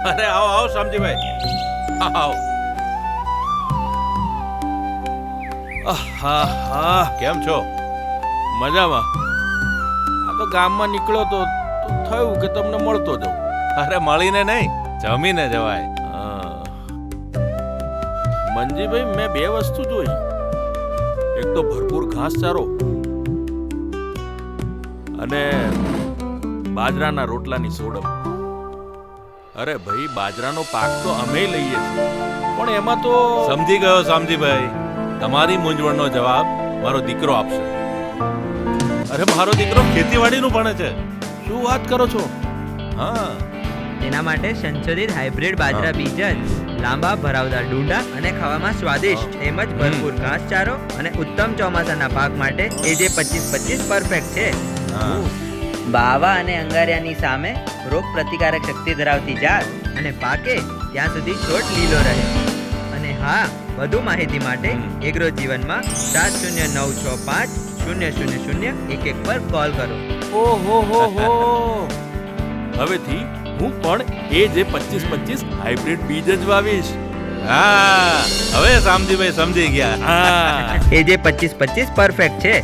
અરે આવો આવો શામજીભાઈ, આવો. આહા, કેમ છો? મજામાં. આ તો ગામમાં નીકળ્યો તો થયું કે તમને મળતો જાઉં. અરે મળીને નહીં, જમીને જવાય. મંજીભાઈ, મેં બે વસ્તુ જોઈ. એક તો ભરપૂર ઘાસચારો અને બાજરાના રોટલાની સોડમ. અરે ભાઈ, બાજરાનો પાક તો અમે લઈએ છીએ, પણ એમાં તો સમજી ગયો શામજીભાઈ, તમારી મૂંઝવણનો જવાબ મારો દીકરો આપશે. અરે મારો દીકરો ખેતીવાડીનું ભણે છે. શું વાત કરો છો? હા, તેના માટે સંશોધિત હાઇબ્રિડ બાજરા બીજ જ લાંબા ભરાવદાર ડુંડા અને ખાવામાં સ્વાદિષ્ટ તેમજ ભરપૂર ઘાસચારો અને ઉત્તમ ચોમાસાના પાક માટે AJ 2525 પરફેક્ટ છે. હા. બાવા અને અંગારિયાની સામે રોગ પ્રતિકારક શક્તિ ધરાવતી જાત અને પાકે ત્યાં સુધી છોડ લીલો રહે. અને હા, વધુ માહિતી માટે એગ્રો જીવનમાં 7096500011 પર કોલ કરો. ઓહો હો હો. હવેથી હું પણ AJ 2525 હાઇબ્રિડ બીજ જ વાવીશ. હા, હવે શામજીભાઈ સમજી ગયા. હા. AJ 2525 પરફેક્ટ છે.